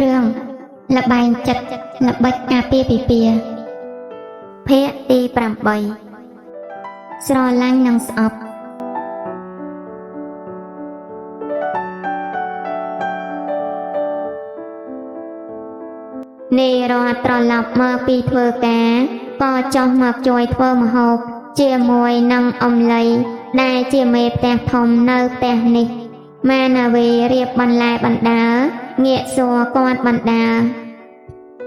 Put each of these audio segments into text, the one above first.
រឿងលបែងចិត្តល្បិចការពារពីពាភាគទី8ស្រឡាញ់និងស្អប់នាយរដ្ឋត្រឡប់មកពីធ្វើការក៏ចុះមកជួយធ្វើម្ហូបជាមួយនឹងអំឡីដែលជាមេផ្ទះធំនៅផ្ទះនេះម៉ាណាវីរៀបបន្លែបណ្ដើងាកសួរគាត់បណ្ដើ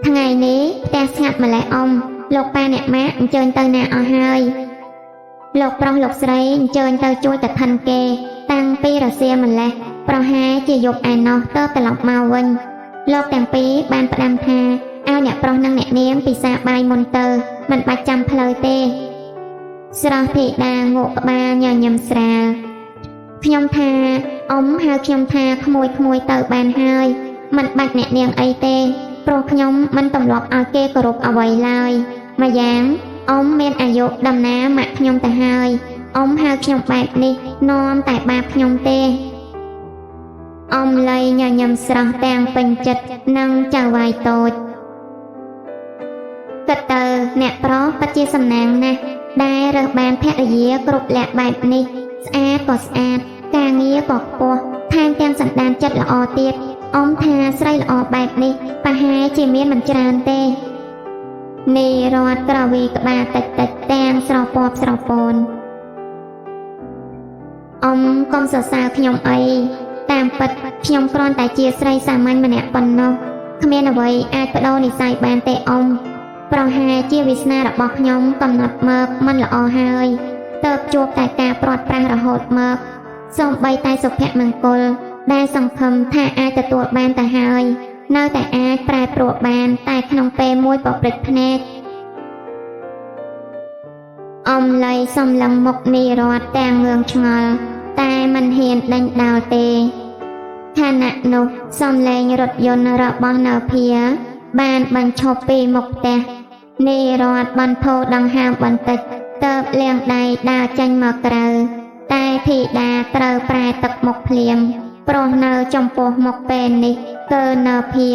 ថ្ងៃនេះផ្ទះស្ងាត់ម្លេះអ៊ំលោកប៉ាអ្នកម៉ាក់អញ្ជើញទៅណាអស់ហើយលោកប្រុសលោកស្រីអញ្ជើញទៅជួយកឋិនគេតាំងពីរសៀលម្លេះប្រហែលជាយប់ឯណោះទើបត្រឡប់មកវិញលោកទាំងពីរបានផ្ដាំថាឲ្យអ្នកប្រុសនិងអ្នកនាងពិសាបាយមុនទៅមិនបាច់ចាំផ្លូវទេស្រស់ធីតាងក់ក្បាលញញឹមស្រាលខ្ញុំថាអ៊ំហៅខ្ញុំថាក្មួយទៅបានហើយមិនបាច់អ្នកនាងអីទេព្រោះខ្ញុំមិនទម្លាប់ឲ្យគេគោរពអ្វីឡើយម្យ៉ាងអ៊ំមានអាយុដំណាម៉ាក់ខ្ញុំទៅហើយអ៊ំហៅខ្ញុំបែបនេះនាំតែបាបខ្ញុំទេអ៊ំលៃញញឹមស្រស់ទាំងពេញចិត្តនឹងចៅវាយតូចគិតទៅអ្នកប្រុសពិតជាសំណាងណាស់ដែលរើសបានភរិយាគ្រប់លក្ខបែបនេះស្អាតក៏ស្អាតការងារក៏ខ្ពស់ថែមទាំងសន្តានចិត្តល្អទៀតអ៊ំថាស្រីល្អបែបនេះប្រហែលជាមានមិនច្រើនទេនាយរដ្ឋក្រវីក្បាលតិចទាំងស្រពាប់ស្រពនអ៊ំកុំសរសើរខ្ញុំអីតាមពិតខ្ញុំគ្រាន់តែជាស្រីសាមញ្ញម្នាក់ប៉ុណ្ណោះគ្មានអ្វីអាចបដូរនិស្ស័យបានទេអ៊ំប្រហែលជាវាសនារបស់ខ្ញុំកំណត់មកមិនល្អហើយទើបជួបតែការព្រាត់ប្រាសរហូតមកសូម្បីតែសុភមង្គលដែលសង្ឃឹមថាអាចទទួលបានទៅហើយនៅតែអាចប្រែប្រួលបានតែក្នុងពេលមួយប្រព្រឹត្តភ្នែកអ៊ំលៃសំឡឹងមុខនាយរដ្ឋទាំងងឿងឆ្ងល់តែមិនហ៊ានដេញដោលទេខណៈនោះសំឡេងរថយន្តរបស់នៅភាបានបញ្ឈប់ពីមុខផ្ទះនាយរដ្ឋបានធោដង្ហើមបន្តិចទើបលាងដៃដើរចេញមកក្រៅតែធីតាត្រូវប្រែទឹកមុខភ្លាមព្រោះនៅចំពោះមុខពេលនេះគឺនៅភា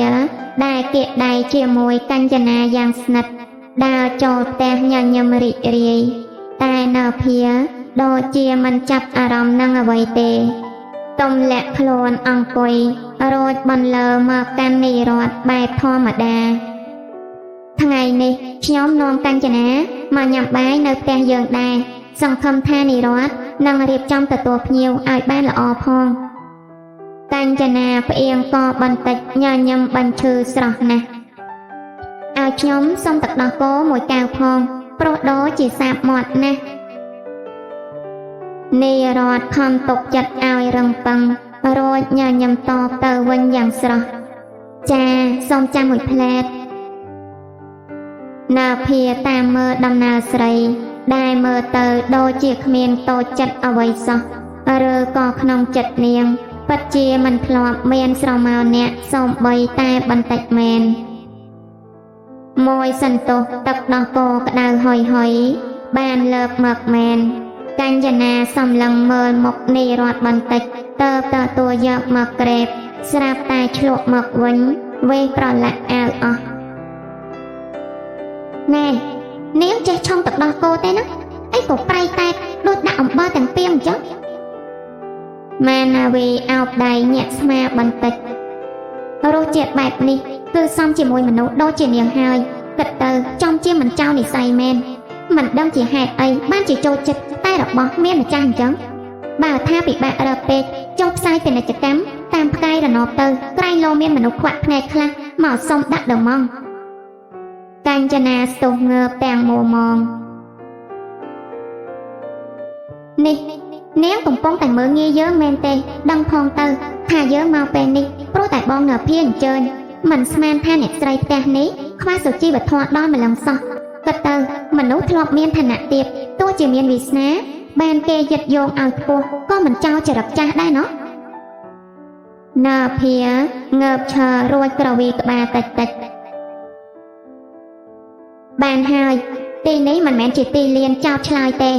ដែលគៀកដៃជាមួយកញ្ចនាយ៉ាងស្និទ្ធដើរចូលផ្ទះញញឹមរីករាយតែនៅភាដូចជាមិនចាប់អារម្មណ៍នឹងអ្វីទេទុំលាក់ខ្លួនអង្គុយរួចបន្លឺមកកាន់នាយរដ្ឋបែបធម្មតាថ្ងៃនេះខ្ញុំនាំកញ្ចនាមកញ៉ាំបាយនៅផ្ទះយើងដែរសង្ឃឹមថានាយរដ្ឋនឹងរៀបចំទទួលភ្ញៀវឲ្យបានល្អផងកញ្ចនាផ្អៀងកបន្តិចញញឹមបញ្ឈឺស្រស់ណាស់ឲ្យខ្ញុំសុំទឹកដោះគោមួយកែវផងព្រោះដូរជាសាបមាត់ណាស់នាយរដ្ឋខំទុកចិត្តឲ្យរឹងប៉ឹងរួចញញឹមតបទៅវិញយ៉ាងស្រស់ចាសូមចាំមួយផ្លែតនៅភាតាមមើលដំណើរស្រីដែលមើលទៅដូចជាគ្មានតូចចិត្តអ្វីសោះឬក៏ក្នុងចិត្តនាងពិតជាមិនធ្លាប់មានស្រមោលអ្នកសូម្បីតែបន្តិចមែនមួយសន្ទុះទឹកដោះគោក្តៅហុយបានលើកមកមែនកញ្ចនាសំឡឹងមើលមុខនាយរដ្ឋបន្តិចទើបទទួលយកមកក្រេបស្រាប់តែឆ្លក់មកវិញវេប្រឡាក់អាវអស់ណែនាងចេះឆុងទឹកដោះគោទេណាអីក៏ប្រៃតែដូចដាក់អំបិលទាំងពីរអញ្ចឹងម៉ាណាវីអោបដៃញាក់ស្មាបន្តិចរសជាតិបែបនេះគឺសមជាមួយមនុស្សដូចជានាងហើយគិតទៅចំជាមិនចោលនិស្ស័យមែនមិនដឹងជាហេតុអីបានជាចូលចិត្តតែរបស់មានម្ចាស់អញ្ចឹងបើថាពិបាករកពេកចុះផ្សាយពាណិជ្ជកម្មតាមផ្កាយរណបទៅក្រែងលោមានមនុស្សខ្វាក់ភ្នែកខ្លះមកសុំដាក់ដងម៉ងកញ្ចនាស្ទុះងើបទាំងមួមងនេះនាងកំពុងតែមើលងាយយើងមែនទេដឹងផងទៅថាយើងមកពេលនេះព្រោះតែបងនៅភាអញ្ជើញមិនស្មានថាអ្នកស្រីផ្ទះនេះខ្វះសុជីវធម៌ដល់ម្លឹងសោះគិតទៅមនុស្សធ្លាប់មានឋានៈទាបទោះជាមានវាសនាបានគេយឹតយកឲ្យខ្ពស់ក៏មិនចោលចរិតចាស់ដែរណោះណាភាងើបឈររួចក្រវីក្បាលតិចបានហើយទីនេះមិនមែនជាទីលានចោតឆ្លើយទេ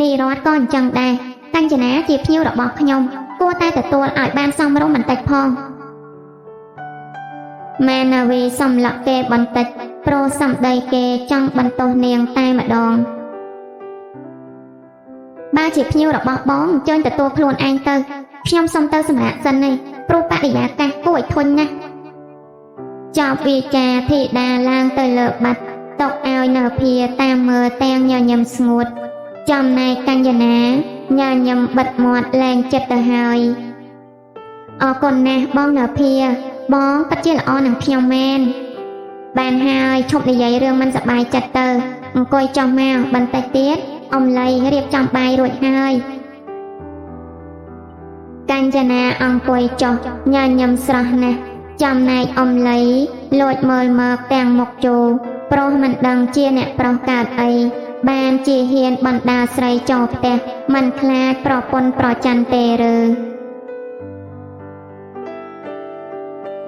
នាយរដ្ឋក៏អញ្ចឹងដែរកញ្ចនាជាភ្ញៀវរបស់ខ្ញុំគួរតែទទួលឲ្យបានសមរម្យបន្តិចផង ម៉ែនាវីសំឡក់គេបន្តិចប្រូសំដីគេចង់បន្ទោសនាងតែម្ដងបើជាភ្ញៀវរបស់បងអញ្ជើញទទួលខ្លួនឯងទៅខ្ញុំសុំទៅសម្រាប់សិននេះព្រោះបរិយាកាសគួរឲ្យធុញណាស់ចប់វាចាធីតាឡើងទៅលើបាត់ទុកឲ្យនៅភាតាមមើលទាំងញញឹមស្ងួតចំណែកកញ្ញាណាញញឹមបិទមាត់លែងចិត្តទៅហើយអរគុណណាស់បងនៅភាបងពិតជាល្អនឹងខ្ញុំមែនបានហើយឈប់និយាយរឿងមិនសប្បាយចិត្តទៅអង្គុយចុះមកបន្តិចទៀតអ៊ំលីរៀបចំបាយរួចហើយកញ្ញាណាអង្គុយចុះញញឹមស្រស់ណាស់ចំណែកអ៊ំលីលួចមើលមកទាំងមុខជូប្រុសមិនដឹងជាអ្នកប្រុសកើតអីបានជាហ៊ានបណ្ដាស្រីចូលផ្ទះមិនខ្លាចប្រពន្ធប្រច័ណ្ឌទេឬ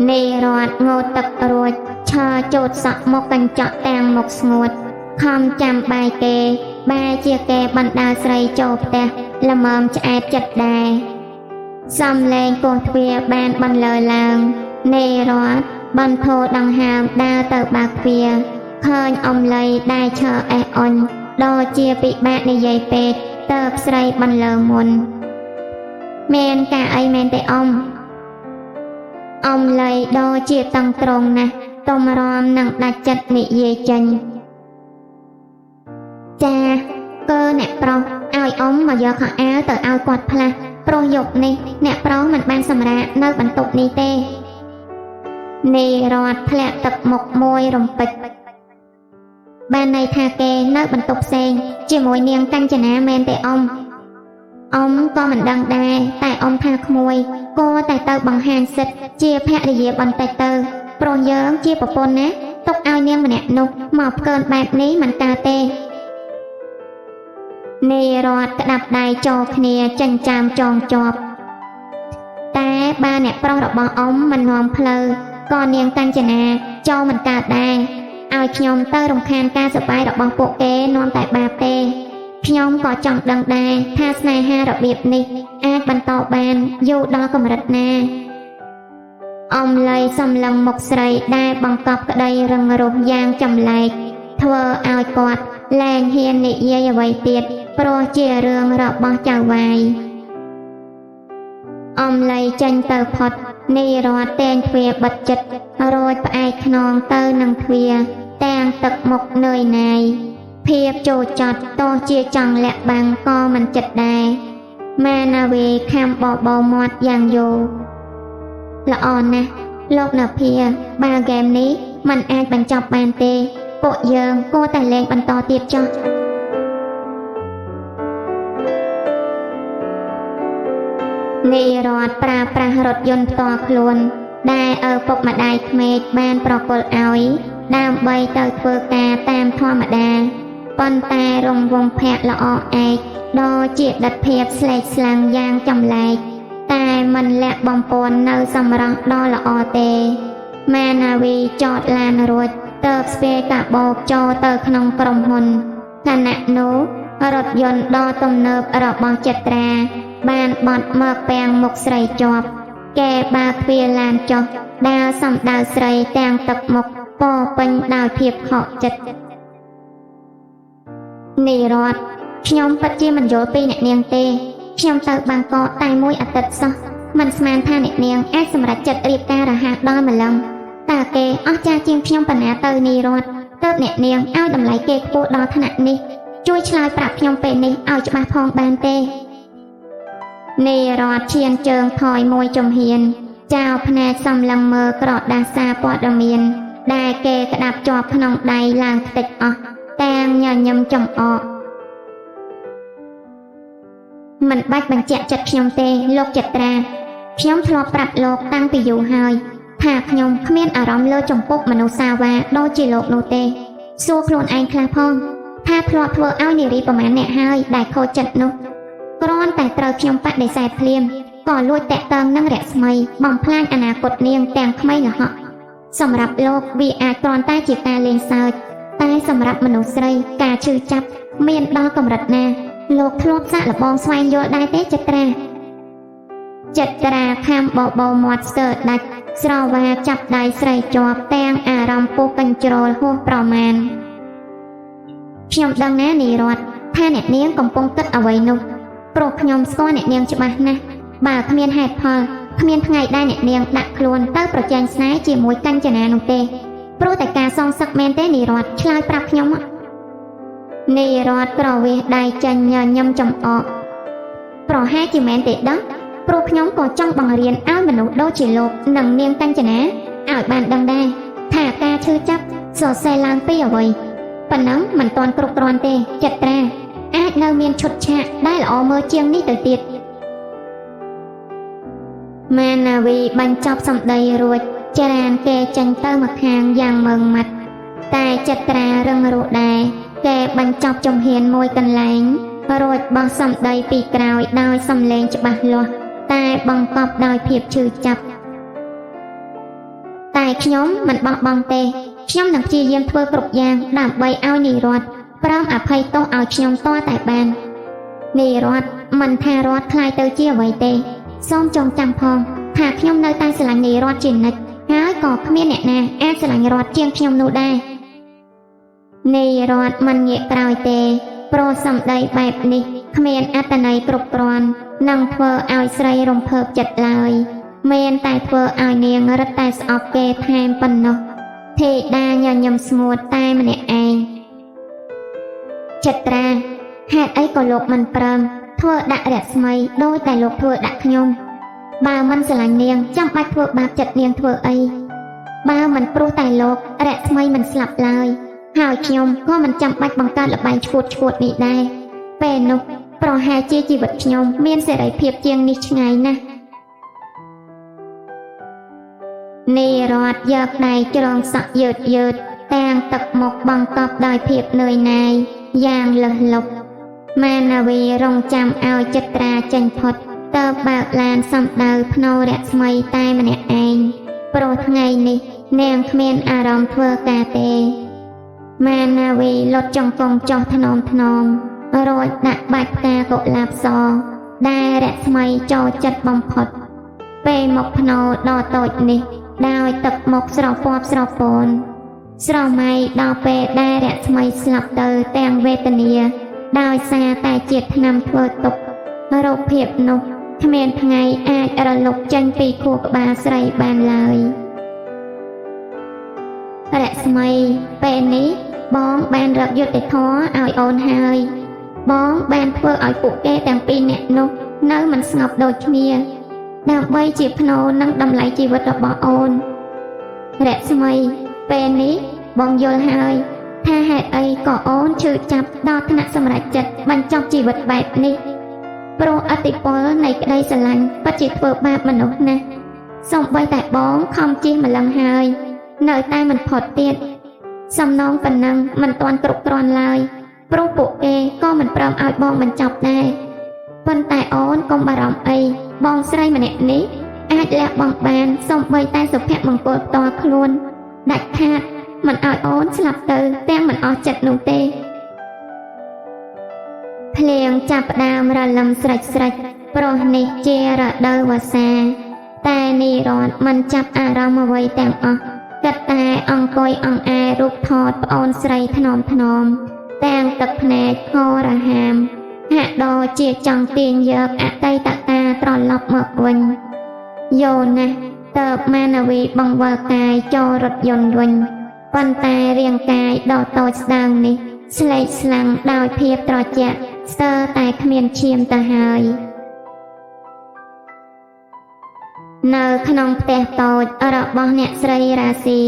នេរត់ងូតទឹករួចឈរជូតសក់មកកញ្ចក់ទាំងមុខស្ងួតខំចាំបាយគេបែរជាគេបណ្ដាស្រីចូលផ្ទះល្មមឆ្អែតចិត្តដែរសំឡេងគោះទ្វារបានបន្លឺឡើងនេរត់បន្ទោដង្ហើមដើរទៅបើកទ្វារឃើញអ៊ំលីដែលឈរអេះអុញដូចជាពិបាកនិយាយពេកតើបស្រីបន្លឺមុនមានការអីមែនទេអ៊ំលីដូចជាតឹងត្រង់ណាស់ទុំរំនឹងដាច់ចិត្តនិយាយចេញចាគឺអ្នកប្រុសឲ្យអ៊ំមកយកខោអាវទៅឲ្យគាត់ផ្លាស់ព្រោះយប់នេះអ្នកប្រុសមិនបានសម្រាកនៅបន្ទប់នេះទេនេរត់ធ្លាក់ទឹកមុខមួយរំពេចបានន័យថាគេនៅបន្ទប់ផ្សេងជាមួយនាងកញ្ចនាមែនទេអ៊ំក៏មិនដឹងដែរតែអ៊ំថាក្មួយក៏តែទៅបង្ហាញសិទ្ធជាភរិយាបន្តិចទៅព្រោះយើងជាប្រពន្ធណាទុកឲ្យនាងម្នាក់នោះមកផ្កើនបែបនេះមិនកើតទេនេរត់ក្តាប់ដៃចូលគ្នាចិញ្ចាមចងជាប់តែបើអ្នកប្រុសរបស់អ៊ំមិននាំផ្លូវក៏នាងកញ្ចនាចូលមិនកើតដែរឲ្យខ្ញុំទៅរំខានការសប្បាយរបស់ពួកគេនាំតែបាបទេខ្ញុំក៏ចង់ដឹងដែរថាស្នេហារបៀបនេះអាចបន្តបានយូរដល់កម្រិតណាអ៊ំលីសំឡឹងមុខស្រីដែលបង្កប់ក្តីរឹងរូសយ៉ាងចម្លែកធ្វើឲ្យគាត់លែងហ៊ាននិយាយអ្វីទៀតព្រោះជារឿងរបស់ចៅវាយអ៊ំលីចេញទៅផុតនេរត់តែងទ្វារបិទចិត្តរួចផ្អែកខ្នងទៅនឹងទ្វារទាំងទឹកមុខនឿយណាយភាពចូលចត់ទោះជាចង់លាក់បាំងក៏មិនចិត្តដែរម៉ែណាវីខំបបោមាត់យ៉ាងយូរល្អណាស់លោកណាភាបើហ្គេមនេះมันអាចបញ្ចប់បានទេពួកយើងគួរតែលេងបន្តទៀតចុះនេរត់ប្រើប្រាស់រថយន្តផ្ទាល់ខ្លួនដែលឪពុកម្ដាយក្មេកបានប្រគល់ឲ្យដើម្បីទៅធ្វើការតាមធម្មតាប៉ុន្តែរង្វង់ភ័ក្រល្អឯកដ៏ជាដិតភាពស្លេកស្លាំងយ៉ាងចម្លែកតែមិនលាក់បំពាន់នៅសម្រស់ដ៏ល្អទេម៉ែណាវីចតឡានរួចទើបស្ពាយកាបោកចូលទៅក្នុងក្រុមហ៊ុនខណៈនោះរថយន្តដ៏ទំនើបរបស់ចិត្រាបានបត់មកពាំងមុខស្រីជាប់គេបើកទ្វារឡានចុះដើរសំដៅស្រីទាំងទឹកមុខពោពេញដោយភាពខកចិត្តនេរត់ខ្ញុំពិតជាមិនយល់ពីអ្នកនាងទេខ្ញុំទៅបាងកកតែមួយអាទិត្យសោះមិនស្មានថាអ្នកនាងអាចសម្រេចចិត្តរៀបការរហ័សដល់ម្លឹងតើគេអស់ចាជាងខ្ញុំប៉ុណ្ណាទៅនេរត់ទើបអ្នកនាងឲ្យតម្លៃគេខ្ពស់ដល់ថ្នាក់នេះជួយឆ្លើយប្រាប់ខ្ញុំពេលនេះឲ្យច្បាស់ផងបានទេនេរត់ឈានជើងថយមួយជំហានចោលភ្នែកសំឡឹងមើលក្រដាសសារព័ត៌មានដែលគេក្តាប់ជាប់ក្នុងដៃឡើងខ្ទេចអស់តាមញញឹមចំអកមិនបាច់បញ្ជាក់ចិត្តខ្ញុំទេលោកចិត្រាខ្ញុំធ្លាប់ប្រាប់លោកតាំងពីយូរហើយថាខ្ញុំគ្មានអារម្មណ៍លើចំពុកមនុស្សសាវ៉ាដូចជាលោកនោះទេសួរខ្លួនឯងខ្លះផងថាធ្លាប់ធ្វើឲ្យនារីប្រមាណអ្នកហើយដែលខូចចិត្តនោះគ្រាន់តែត្រូវខ្ញុំបដិសេធភ្លាមក៏លួចតាក់ទងនឹងរស្មីបំផ្លាញអនាគតនាងទាំងក្មេងលហកសម្រាប់លោកវាអាចគ្រាន់តែជាការលេងសើចតែសម្រាប់មនុស្សស្រីការឈឺចាប់មានដល់កម្រិតណាលោកធ្លាប់សាក់លបងស្វែងយល់ដែរទេចិត្រាខំបបោមាត់ស្ទើរដាច់ ស្រវាចាប់ដៃស្រីជាប់ទាំងអារម្មណ៍ពុះកញ្ជ្រោលហួសប្រមាណខ្ញុំដឹងណានីរតថាអ្នកនាងកំពុងគិតអ្វីនោះព្រោះខ្ញុំស្គាល់អ្នកនាងច្បាស់ណាស់បើគ្មានហេតុផលគ្មានថ្ងៃដែលអ្នកនាងដាក់ខ្លួនទៅប្រជែងស្នេហ៍ជាមួយកញ្ចនានោះទេព្រោះតែការសងសឹកមែនទេនីរតឆ្លើយប្រាប់ខ្ញុំនីរតក្រវេះដៃចាញ់ញញឹមចំអកប្រហែលជាមែនទេដោះព្រោះខ្ញុំក៏ចង់បង្រៀនឲ្យមនុស្សដូចជាលោកនិងនាងកញ្ចនាឲ្យបានដឹងដែរថាការឈឺចាប់សរសេរឡើងពីអ្វីប៉ុណ្ណឹងមិនទាន់គ្រប់គ្រាន់ទេចិត្តត្រាអាចនៅមានឈុតឆាកដែលល្អមើលជាងនេះទៅទៀតម៉ែនាវីបញ្ចប់សម្ដីរួចចរានគេចេញទៅមកខាងយ៉ាងមើងម៉ាត់តែចិត្តត្រារឹងរូសដែរគេបញ្ចប់ជំហានមួយកន្លែងរួចបោះសម្ដីពីក្រោយដោយសំឡេងច្បាស់លាស់តែបង្កប់ដោយភាពឈឺចាប់តែខ្ញុំមិនបោះបង់ទេខ្ញុំនឹងព្យាយាមធ្វើគ្រប់យ៉ាងដើម្បីឲ្យនីរតព្រមអភ័យទោសឲ្យខ្ញុំតតែបាននីរតមិនថារតខ្លាយទៅជាអ្វីទេសូមចងចាំផងថាខ្ញុំនៅតែស្រឡាញ់នីរតជានិច្ចហើយក៏គ្មានអ្នកណាអាចស្រឡាញ់រតជាងខ្ញុំនោះដែរនីរតមិនងាកក្រោយទេព្រោះសម្ដីបែបនេះគ្មានអត្ថន័យគ្រប់គ្រាន់នឹងធ្វើឲ្យស្រីរំភើបចិត្តឡើយមានតែធ្វើឲ្យនាងរឹតតែស្អប់គេថែមប៉ុណ្ណោះធីតាញញឹមស្ងួតតែម្នាក់ឯងចិត្តត្រាហេតុអីក៏លោកមិនព្រមធ្វើដាក់រស្មីដោយតែលោកធ្វើដាក់ខ្ញុំបើមិនស្រឡាញ់នាងចាំបាច់ធ្វើបាបចិត្តនាងធ្វើអីបើមិនព្រោះតែលោករស្មីមិនស្លាប់ឡើយហើយខ្ញុំក៏មិនចាំបាច់បង្កើតល្បែងឈួតនេះដែរពេលនោះប្រហែលជាជីវិតខ្ញុំមានសេរីភាពជាងនេះឆ្ងាយណាស់នីរតយកដៃជ្រងសក់យឺតទាំងទឹកមុខបង្កប់ដោយភាពនឿយណាយយ៉ាងលះលប់ម៉ែនាវីរងចាំឲ្យចិត្តត្រាចេញផុតតើបើកឡានសំដៅភ្នោរស្មីតែម្នាក់ឯងព្រោះថ្ងៃនេះនាងគ្មានអារម្មណ៍ធ្វើការទេម៉ែនាវីលុតចង្គង់ចុះថ្នមរួចដាក់បាច់ផ្កាកុលាបសដែលរស្មីចូលចិត្តបំផុតពេលមកភ្នោដ៏តូចនេះដោយទឹកមុខស្រពាប់ស្រពោនស្រមៃដល់ពេលដែលរស្មីស្លាប់ទៅទាំងវេទនាដោយសារតែជាតិថ្នាំធ្វើទុក្ខរោគភាពនោះគ្មានថ្ងៃអាចរលុកចេញពីខួរក្បាលស្រីបានឡើយរស្មីពេលនេះបងបានរកយុត្តិធម៌ឲ្យអូនហើយបងបានធ្វើឲ្យពួកគេទាំងពីរនាក់នោះនៅមិនស្ងប់ដូចគ្នាដើម្បីជាភ្នូរនិងតម្លៃជីវិតរបស់អូនរស្មីពេលនេះបងយល់ហើយថាហេតុអីក៏អូនឈឺចាប់ដល់ថ្នាក់សម្រេចចិត្តបញ្ចប់ជីវិតបែបនេះព្រោះអតិពលនៃក្តីស្រឡាញ់ពិតជាធ្វើបាបមនុស្សណាស់សូម្បីតែបងខំជិះម្លឹងហើយនៅតែមិនផុតទៀតសំណងប៉ុណ្ណឹងមិនទាន់គ្រប់គ្រាន់ឡើយព្រោះពួកគេក៏មិនព្រមឲ្យបងបញ្ចប់ដែរប៉ុន្តែអូនកុំបារម្ភអីបងស្រីម្នាក់នេះអាចលះបង់បានសូម្បីតែសុភមង្គលផ្ទាល់ខ្លួនដាច់ខាតមិនឲ្យអូនស្លាប់ទៅទាំងមិនអស់ចិត្តនោះទេភ្លៀងចាប់ផ្ដើមរលឹមស្រេចព្រោះនេះជារដូវវស្សាតែនីរតមិនចាប់អារម្មណ៍អ្វីទាំងអស់គិតតែអង្គុយអង្អែរូបថតប្អូនស្រីថ្នមទាំងទឹកភ្នែកហូររហាមហាក់ដូចជាចង់ទាញយកអតីតកាលត្រឡប់មកវិញយោណាស់តើបម៉ែនាវីបង្វិលកាយចូលរថយន្តវិញប៉ុន្តែរាងកាយដ៏តូចស្ដើងនេះស្លេកស្លាំងដោយភាពត្រជាក់ស្ទើរតែគ្មានឈាមទៅហើយនៅក្នុងផ្ទះតូចរបស់អ្នកស្រីរាស៊ី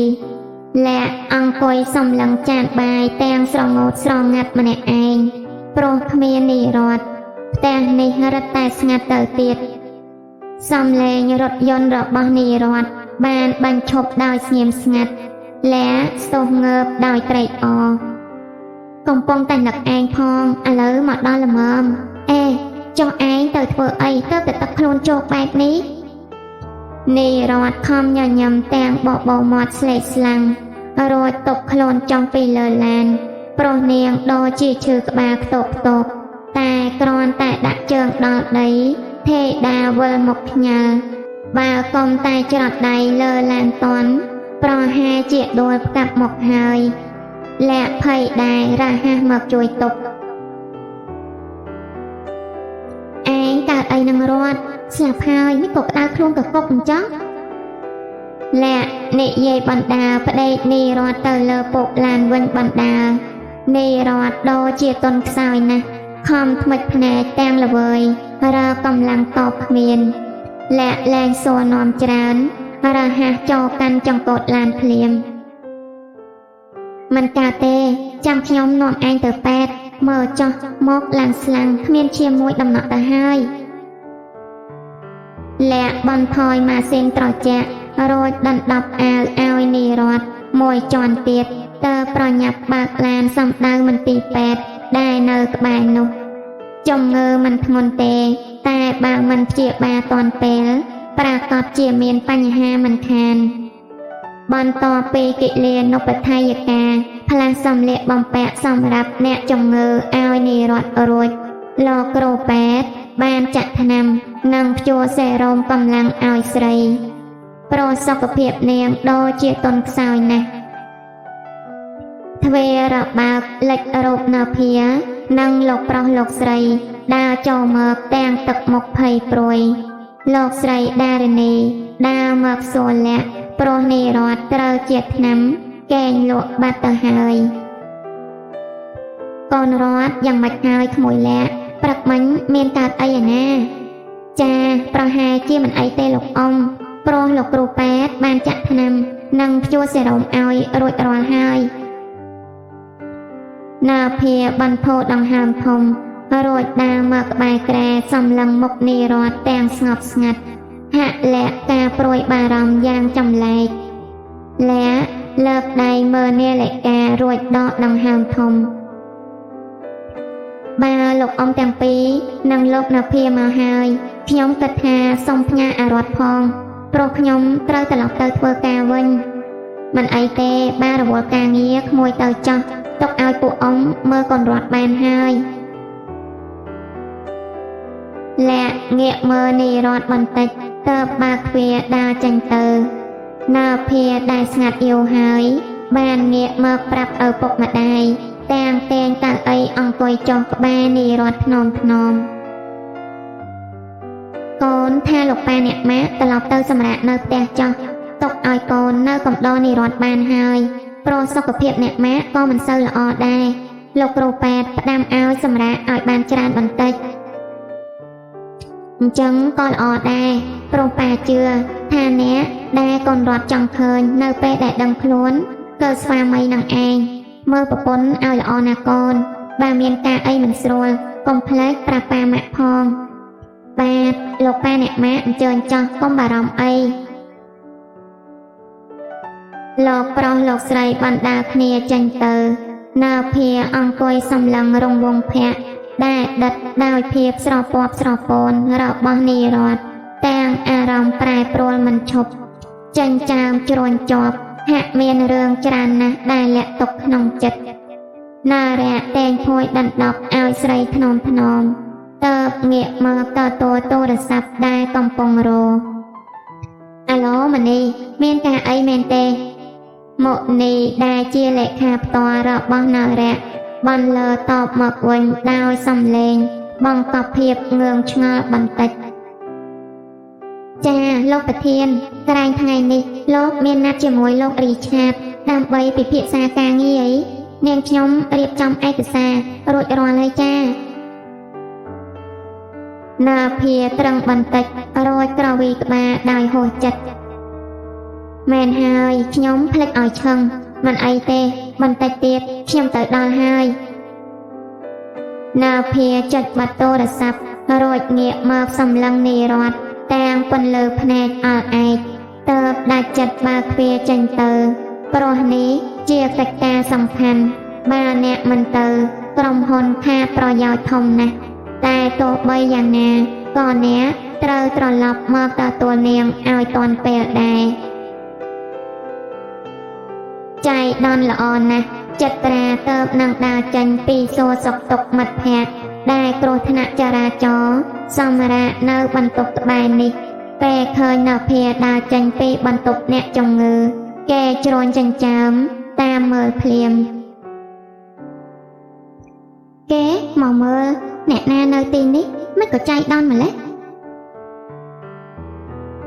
លាក់អង្គុយសំឡឹងចានបាយទាំងស្រងោតស្រងាត់ម្នាក់ឯងព្រោះគ្មាននីរតផ្ទះនេះរឹតតែស្ងាត់ទៅទៀតសំឡេងរថយន្តរបស់នីរតបានបញ្ឈប់ដោយស្ងៀមស្ងាត់លាក់ស្ទោះងើបដោយត្រេកអរកំពុងតែនឹកឯងផងឥឡូវមកដល់ល្មមអេចុះឯងទៅធ្វើអីទៅទឹកខ្លួនជោគបែបនេះនីរតខំញញឹមទាំងបបោមាត់ស្លេកស្លាំងរួចទប់ខ្លួនចុះពីលើឡានព្រោះនាងដូចជាឈឺក្បាលខ្ទប់តែគ្រាន់តែដាក់ជើងដល់ដីទេដាវិលមុខផ្ញើ បើកុំតែច្រត់ដៃលើឡានតន់ប្រហែលជាដួលផ្កាប់មកហើយលាក់ភ័យដែររហ័សមកជួយទប់ឯងកើតអីនឹងរត់ស្លាប់ហើយនេះក៏ក្តៅខ្លួនកកុកអញ្ចឹងលាក់និយាយបណ្ដាប្តេកនីរត់ទៅលើពុកឡានវិញបណ្ដានីរត់ដូរជាតុនខ្សោយណាស់ខំថ្មិចភ្នែកទាំងល្វើយរកកម្លាំងតបគ្មានលាក់លែងសួរនាំច្រើនរហ័សចូលកាន់ចង្កូតឡានភ្លាមមិនកើតទេចាំខ្ញុំនាំឯងទៅពេទ្យមើលចោះមកឡានស្លាំងគ្មានឈាមមួយដំណក់ទៅហើយលាក់បន្ថយម៉ាស៊ីនត្រជាក់រួចដណ្ដប់អាវឲ្យនីរត់មួយជាន់ទៀតតើប្រញាប់បើកឡានសំដៅមន្ទីរពេទ្យដែលនៅក្បែរនោះជំងឺមិនធ្ងន់ទេតែបើមិនព្យាបាលទាន់ពេលប្រកាសជាមានបញ្ហាមិនខានបន្ទាប់ពីកិលានុបដ្ឋាយិកាផ្លាស់សម្លៀកបំពាក់សម្រាប់អ្នកជំងឺឲ្យនីរត់រួចលោកគ្រូពេទ្យបានចាក់ថ្នាំនិងព្យួរសេរ៉ូមកម្លាំងឲ្យស្រីប្រសុខភាពនាងដូចជាតុនខ្សោយណាស់ទ្វេរបើកលេចរូបនៅភានិងលោកប្រុសលោកស្រីដើរចូលមកទាំងទឹកមុខភ័យព្រួយលោកស្រីដារិនីដើរមកសួរលាក់ព្រោះនីរត់ត្រូវជាថ្នាំកេងលក់បាត់ទៅហើយកូនរត់យ៉ាងម៉េចហើយក្មួយលាក់ព្រឹកមិញមានកើតអីឯណាចាប្រហែលជាមិនអីទេលោកអ៊ំព្រោះលោកគ្រូពេទ្យបានចាក់ថ្នាំនិងព្យួរសេរ៉ូមឲ្យរួចរាល់ហើយណាភាបានផោដង្ហើមធំរួចដើរមកក្បែរក្រែសម្លឹងមុខនីរត់ទាំងស្ងប់ស្ងាត់ហាក់លាក់ការព្រួយបារម្ភយ៉ាងចម្លែកលាក់លើកដៃមើលនាឡិការួចដកដង្ហើមធំបើលោកអ៊ំទាំងពីរនិងលោកណាភាមកហើយខ្ញុំគិតថាសូមផ្ញើអារត់ផងព្រោះខ្ញុំត្រូវត្រឡប់ទៅធ្វើការវិញមិនអីទេបើរវល់ការងារក្មួយទៅចោះទុកឲ្យពួកអ៊ំមើលកូនរត់បានហើយលាក់ងាកមើលនីរត់បន្តិចទើបបើកទ្វារដើរចេញទៅណាភាដែលស្ងាត់យូរហើយបានងាកមកប្រាប់ឪពុកម្ដាយទាំងតែងកៅអីអង្គុយចុះក្បែរនីរត់ថ្នមៗកូនថាលោកប៉ាអ្នកម៉ាក់ត្រឡប់ទៅសម្រាកនៅផ្ទះចុះទុកឲ្យកូននៅកំដរនីរត់បានហើយព្រោះសុខភាពអ្នកម៉ាក់ក៏មិនសូវល្អដែរលោកគ្រូពេទ្យផ្ដាំឲ្យសម្រាកឲ្យបានច្រើនបន្តិចអញ្ចឹងក៏ល្អដែរព្រោះប៉ាជឿថាអ្នកដែលកូនរត់ចង់ឃើញនៅពេលដែលដឹងខ្លួនគឺស្វាមីនឹងឯងមើលប្រពន្ធឲ្យល្អណាកូនបើមានការអីមិនស្រួលកុំភ្លេចប្រាប់ប៉ាម៉ាក់ផងបាទលោកប៉ាអ្នកម៉ាក់អញ្ជើញចោះកុំបារម្ភអីលោកប្រុសលោកស្រីបានដើរគ្នាចេញទៅនៅភាអង្គុយសម្លឹងរង្វង់ភ័ក្រដែលដិតដោយភាពស្រពាប់ស្រពោនរបស់នីរត់ទាំងអារម្មណ៍ប្រែប្រួលមិនឈប់ចិញ្ចើមជ្រួញជាប់ហាក់មានរឿងច្រើនណាស់ដែលលាក់ទុកក្នុងចិត្តនារៈតែងភួយដណ្ដប់ឲ្យស្រីថ្នមតើបងាកមកទទួលទូរស័ព្ទដែលកំពុងរអាឡូម៉ានីមានការអីមែនទេមុនីដែលជាលេខាផ្ទាល់របស់នារៈបានលើតបមកវិញដោយសំឡេងបង្កប់ភាពងឿងឆ្ងល់បន្តិចចាលោកប្រធានក្រែងថ្ងៃនេះលោកមានណាត់ជាមួយលោករីឆាតដើម្បីពិភាក្សាការងារនាងខ្ញុំរៀបចំឯកសាររួចរាល់ហើយចាណាភាត្រឹងបន្តិចរួចក្រវីក្បាលដោយហួសចិត្តមែនហើយខ្ញុំភ្លេចឲ្យឈឹងមិនអីទេបន្តិចទៀតខ្ញុំទៅដល់ហើយណាភាចុចបတ်ទូរស័ព្ទរួចងាកមកសម្លឹងនីរត់ទាំងពន្លឺភ្នែកអល់ឯកទើបដាច់ចិត្តបើកទ្វារចេញទៅព្រោះនេះជាកិច្ចការសំខាន់បើអ្នកមិនទៅក្រុមហ៊ុនខាតប្រយោជន៍ធំណាស់តែទោះបីយ៉ាងណាក៏អ្នកត្រូវត្រឡប់មកទទួលនាងឲ្យទាន់ពេលដែរចៃដន្យល្អណាស់ចិត្តត្រាទៅនឹងដើរចេញពីសួរសុខទុក្ខមិត្តភក្តិដែលគ្រោះថ្នាក់ចរាចរណ៍សម្រាប់នៅបន្ទប់ក្បែរនេះ ពេលឃើញនៅភាដើរចេញពីបន្ទប់អ្នកជំងឺគេជ្រួញចិញ្ចើមតាមមើលភ្លាមគេមកមើលអ្នកណានៅទីនេះមិនក៏ចៃដន្យម្លេះ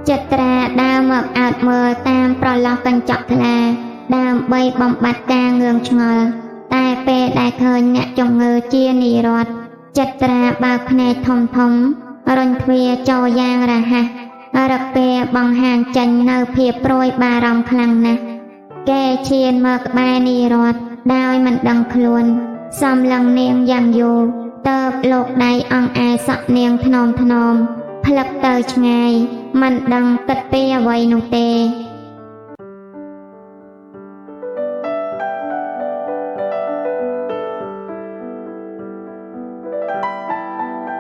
ចិត្តត្រាដើរមកអើតមើលតាមប្រឡោះកញ្ចក់ថ្លាដើម្បីបំបត្តិការងឿងឆ្ងល់តែពេលដែលឃើញអ្នកជំងឺជានិរដ្ឋចិត្តត្រាបើកភ្នែកធំធំរុញទ្វារចូលយ៉ាងរហ័សរកពេលបង្ហាញចេញនៅភាពព្រួយបារម្ភខ្លាំងណាស់គេឈានមកក្បែរនិរដ្ឋដោយមិនដឹងខ្លួនសំឡឹងនាងយ៉ាងយូរតើបលោកដៃអង្អែសក់នាងថ្នមថ្នមផ្លឹកទៅឆ្ងាយមិនដឹងគិតពីអ្វីនោះទេ